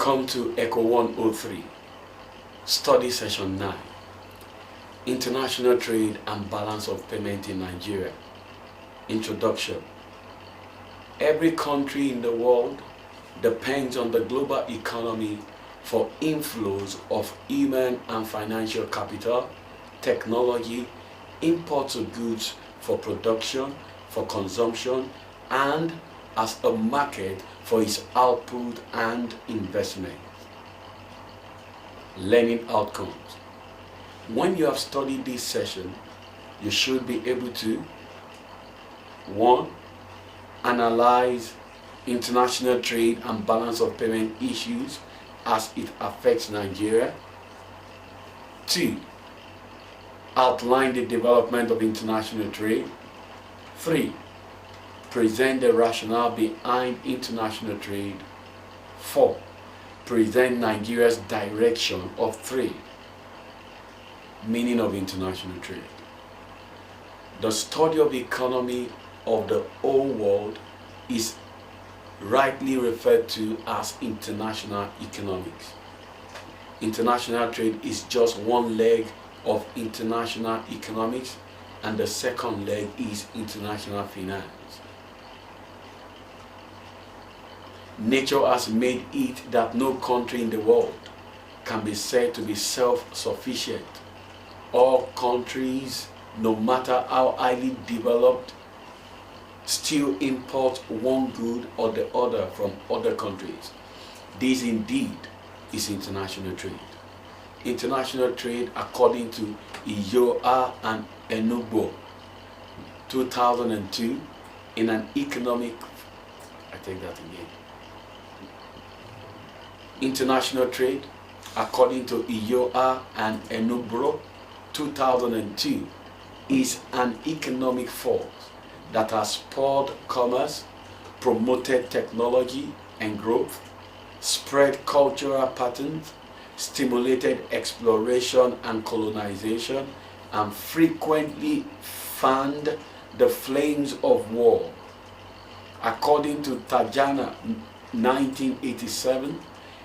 Welcome to Eco 103, Study Session 9, International Trade and Balance of Payment in Nigeria. Introduction. Every country in the world depends on the global economy for inflows of human and financial capital, technology, imports of goods for production, for consumption, and as a market for its output and investment. Learning outcomes. When you have studied this session, you should be able to 1. Analyze international trade and balance of payment issues as it affects Nigeria. 2. Outline the development of international trade. 3. Present the rationale behind international trade. 4. Present Nigeria's direction of trade. Meaning of international trade. The study of the economy of the whole world is rightly referred to as international economics. International trade is just one leg of international economics, and the second leg is international finance. Nature has made it that no country in the world can be said to be self-sufficient. All countries, no matter how highly developed, still import one good or the other from other countries. This indeed is international trade. International trade, according to Iyoa and Enugbo, 2002, in an economic, International trade, according to Iyoa and Enugbo, 2002, is an economic force that has spurred commerce, promoted technology and growth, spread cultural patterns, stimulated exploration and colonization, and frequently fanned the flames of war. According to Tajana, 1987,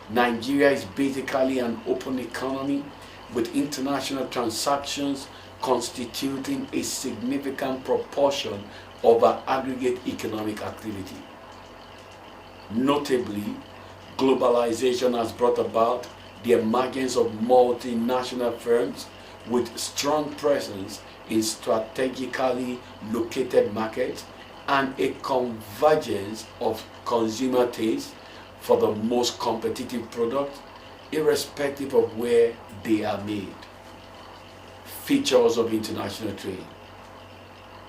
Nigeria is basically an open economy with international transactions constituting a significant proportion of our aggregate economic activity. Notably, globalization has brought about the emergence of multinational firms with strong presence in strategically located markets and a convergence of consumer tastes for the most competitive products, irrespective of where they are made. Features of international trade.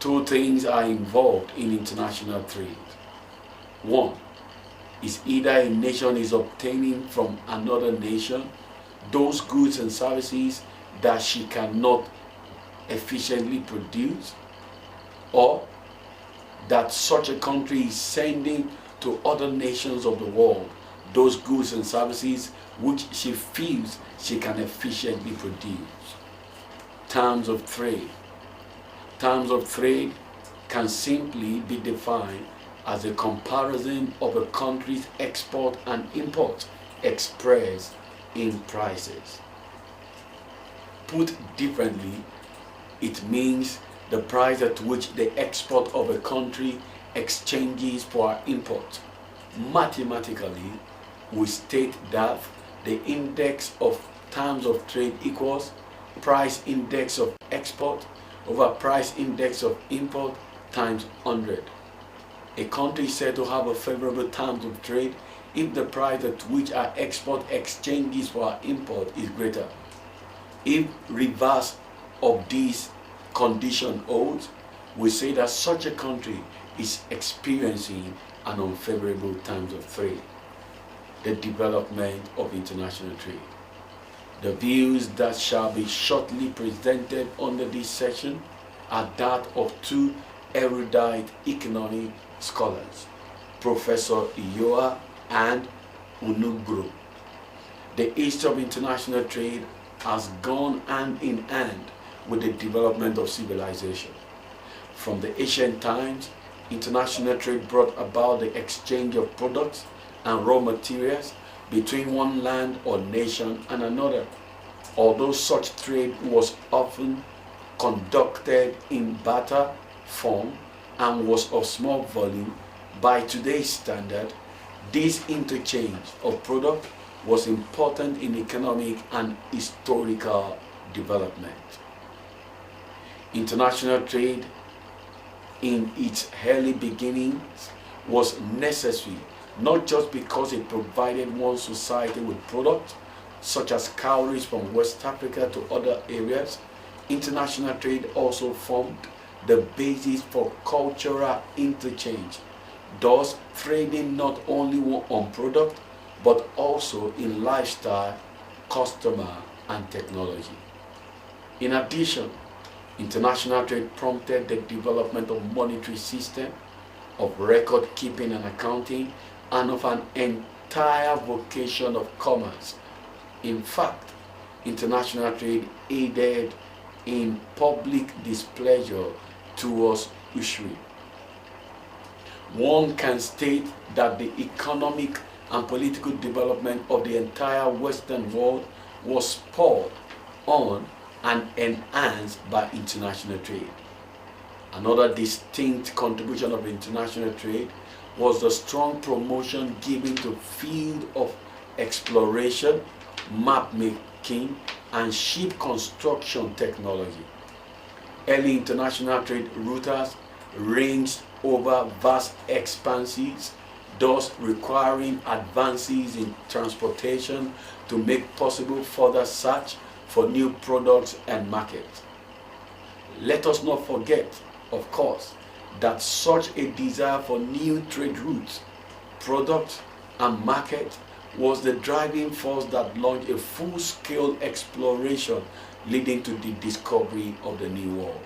2 things are involved in international trade. 1 is either a nation is obtaining from another nation those goods and services that she cannot efficiently produce, or that such a country is sending to other nations of the world those goods and services which she feels she can efficiently produce. Terms of trade. Terms of trade can simply be defined as a comparison of a country's export and import expressed in prices. Put differently, it means the price at which the export of a country exchanges for our import. Mathematically, we state that the index of terms of trade equals price index of export over price index of import times 100. A country is said to have a favorable terms of trade if the price at which our export exchanges for our import is greater. If reverse of this condition holds, we say that such a country is experiencing an unfavorable terms of trade. The development of international trade. The views that shall be shortly presented under this section are that of 2 erudite economic scholars, Professor Iyoa and Enugbo. The history of international trade has gone hand in hand with the development of civilization. From the ancient times, international trade brought about the exchange of products and raw materials between one land or nation and another. Although such trade was often conducted in barter form and was of small volume, by today's standard, this interchange of product was important in economic and historical development. International trade in its early beginnings was necessary not just because it provided one society with products such as cowries from West Africa to other areas. International trade also formed the basis for cultural interchange, thus trading not only on product but also in lifestyle, customer, and technology. In addition, international trade prompted the development of monetary system, of record keeping and accounting, and of an entire vocation of commerce. In fact, international trade aided in public displeasure towards usury. One can state that the economic and political development of the entire Western world was spurred on and enhanced by international trade. Another distinct contribution of international trade was the strong promotion given to field of exploration, map making, and ship construction technology. Early international trade routes ranged over vast expanses, thus requiring advances in transportation to make possible further search for new products and markets. Let us not forget, of course, that such a desire for new trade routes, products, and markets was the driving force that launched a full-scale exploration leading to the discovery of the New World.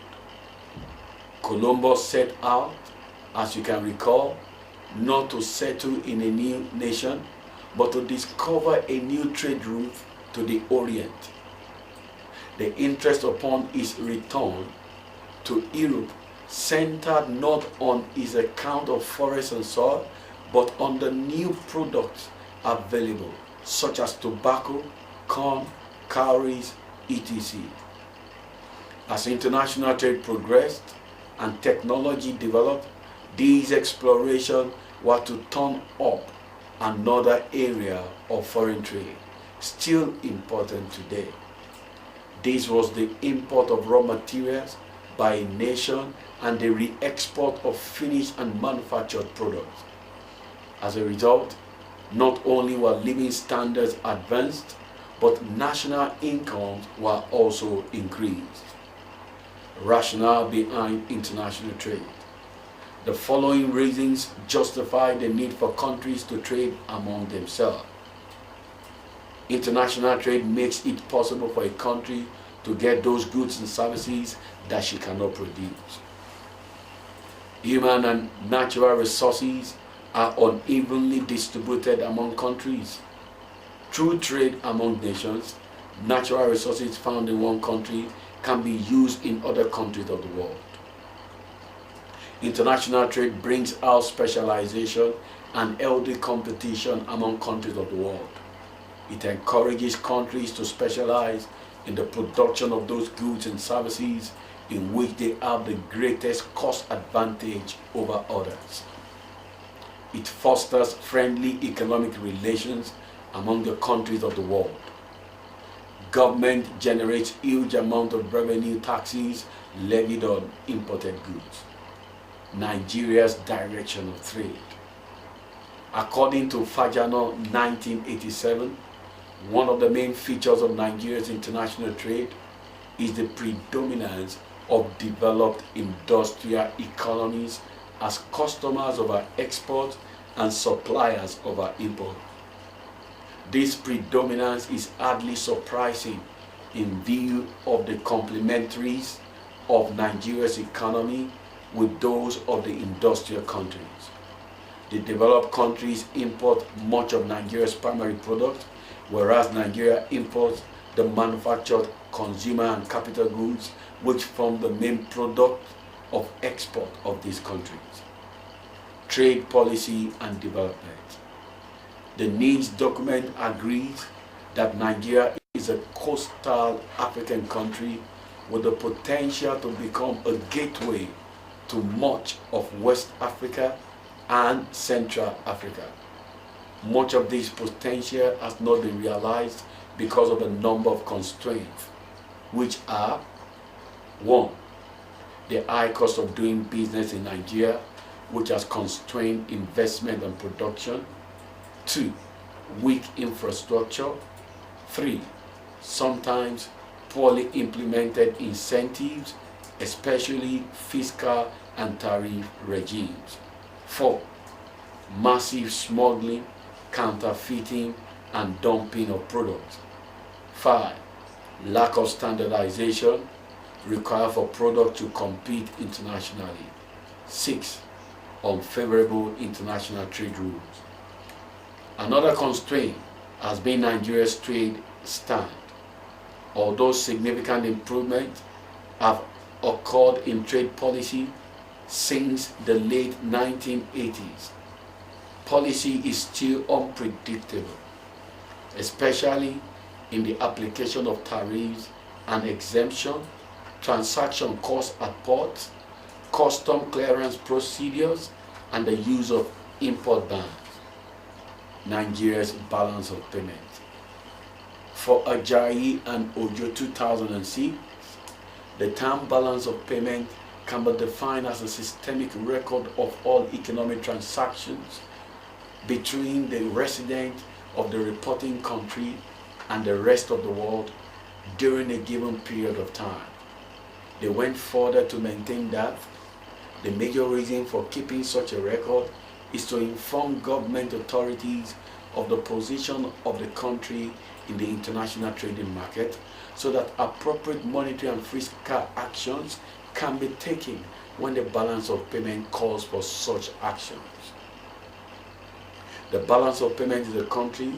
Columbus set out, as you can recall, not to settle in a new nation, but to discover a new trade route to the Orient. The interest upon his return to Europe centered not on his account of forest and soil, but on the new products available, such as tobacco, corn, cowries, etc. As international trade progressed and technology developed, these explorations were to turn up another area of foreign trade, still important today. This was the import of raw materials by a nation and the re-export of finished and manufactured products. As a result, not only were living standards advanced, but national incomes were also increased. Rationale behind international trade. The following reasons justify the need for countries to trade among themselves. International trade makes it possible for a country to get those goods and services that she cannot produce. Human and natural resources are unevenly distributed among countries. Through trade among nations, natural resources found in one country can be used in other countries of the world. International trade brings out specialization and healthy competition among countries of the world. It encourages countries to specialize in the production of those goods and services in which they have the greatest cost advantage over others. It fosters friendly economic relations among the countries of the world. Government generates huge amount of revenue taxes levied on imported goods. Nigeria's direction of trade. According to Fajano 1987, one of the main features of Nigeria's international trade is the predominance of developed industrial economies as customers of our export and suppliers of our import. This predominance is hardly surprising in view of the complementaries of Nigeria's economy with those of the industrial countries. The developed countries import much of Nigeria's primary products, whereas Nigeria imports the manufactured consumer and capital goods which form the main product of export of these countries. Trade policy and development. The needs document agrees that Nigeria is a coastal African country with the potential to become a gateway to much of West Africa and Central Africa. Much of this potential has not been realized because of a number of constraints, which are: 1. The high cost of doing business in Nigeria, which has constrained investment and production. 2. Weak infrastructure. 3. Sometimes poorly implemented incentives, especially fiscal and tariff regimes. 4. Massive smuggling, counterfeiting, and dumping of products. 5. Lack of standardization required for products to compete internationally. 6. Unfavorable international trade rules. Another constraint has been Nigeria's trade stand. Although significant improvements have occurred in trade policy since the late 1980s, policy is still unpredictable, especially in the application of tariffs and exemption, transaction costs at ports, custom clearance procedures, and the use of import bans. Nigeria's balance of payment. For Ajayi and Ojo 2006, the term balance of payment can be defined as a systemic record of all economic transactions between the resident of the reporting country and the rest of the world during a given period of time. They went further to maintain that the major reason for keeping such a record is to inform government authorities of the position of the country in the international trading market, so that appropriate monetary and fiscal actions can be taken when the balance of payment calls for such actions. The balance of payment in the country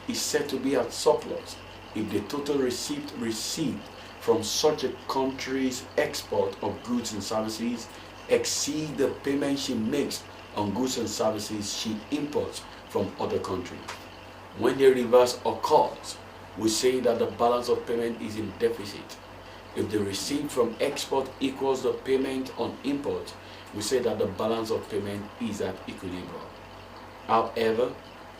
is said to be at surplus if the total receipt received from such a country's export of goods and services exceed the payment she makes on goods and services she imports from other countries. When the reverse occurs, we say that the balance of payment is in deficit. If the receipt from export equals the payment on import, we say that the balance of payment is at equilibrium. However,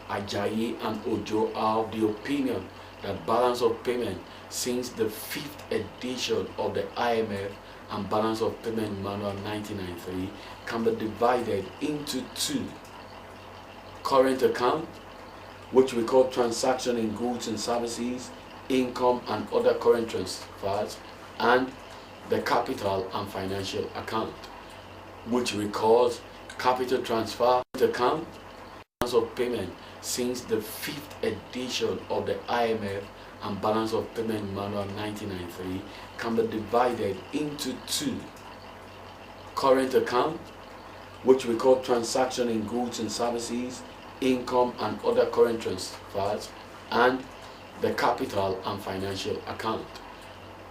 Ajayi and Ojo are of the opinion that balance of payment since the 5th edition of the IMF and Balance of Payment Manual 1993 can be divided into two: current account, which we call transaction in goods and services, income and other current transfers, and the capital and financial account, which we call capital transfer account. Balance of payment since the 5th edition of the IMF and Balance of Payment Manual 1993 can be divided into two: current account, which we call transaction in goods and services, income and other current transfers, and the capital and financial account,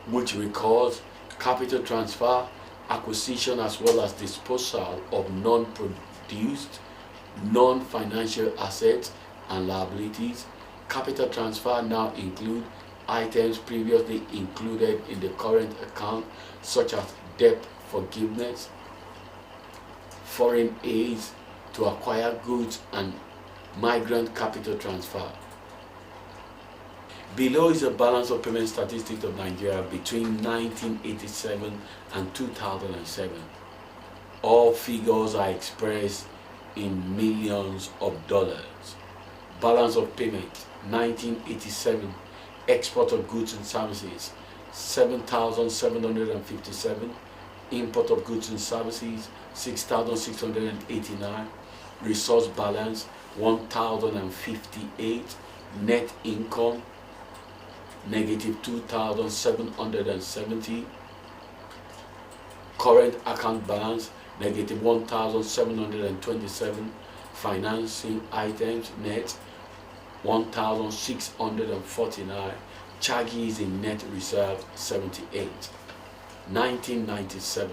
which we call capital transfer, acquisition as well as disposal of non-produced, non-financial assets and liabilities. Capital transfer now include items previously included in the current account, such as debt forgiveness, foreign aids to acquire goods, and migrant capital transfer. Below is a balance of payment statistics of Nigeria between 1987 and 2007. All figures are expressed in millions of dollars. Balance of payment: 1987, export of goods and services 7,757, import of goods and services 6,689, resource balance 1,058, net income negative 2,770, current account balance negative 1,727, financing items net 1,649, charges in net reserve 78. 1997,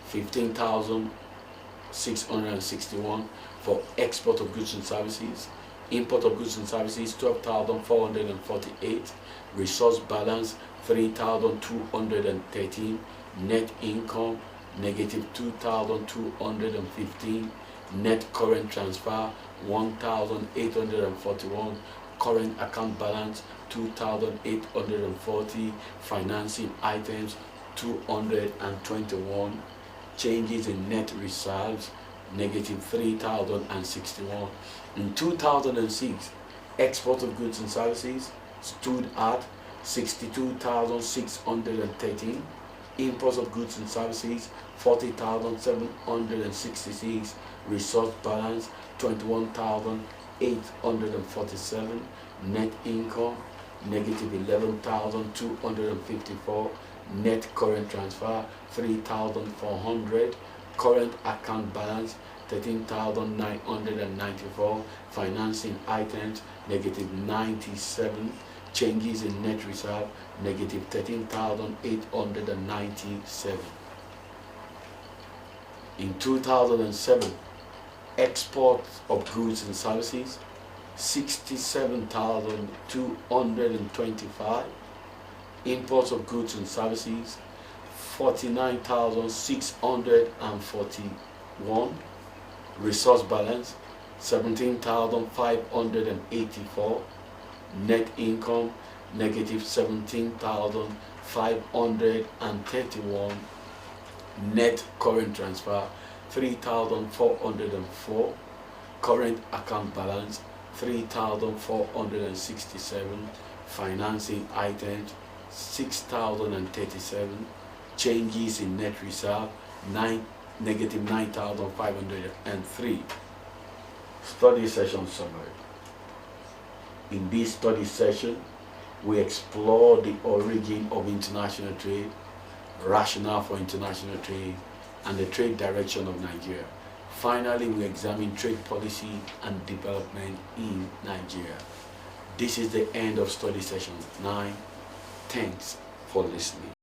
15,661 for export of goods and services, Import of goods and services 12,448. Resource balance 3,213. Net income negative 2,215. Net current transfer 1,841. Current account balance 2,840. Financing items 221. Changes in net reserves negative 3,061. In 2006, export of goods and services stood at 62,613. Imports of goods and services 40,766. Resource balance 21,847. Net income negative 11,254. Net current transfer 3,400. Current account balance 13,994. Financing items negative 97. Changes in net reserve negative 13,897. In 2007, exports of goods and services 67,225. Imports of goods and services 49,641. Resource balance 17,584. Net income negative 17,531. Net current transfer 3,404. Current account balance 3,467. Financing items 6,037. Changes in net reserve negative 9,503. Study session summary. In this study session, we explore the origin of international trade, rationale for international trade, and the trade direction of Nigeria. Finally, we examine trade policy and development in Nigeria. This is the end of study session 9. Thanks for listening.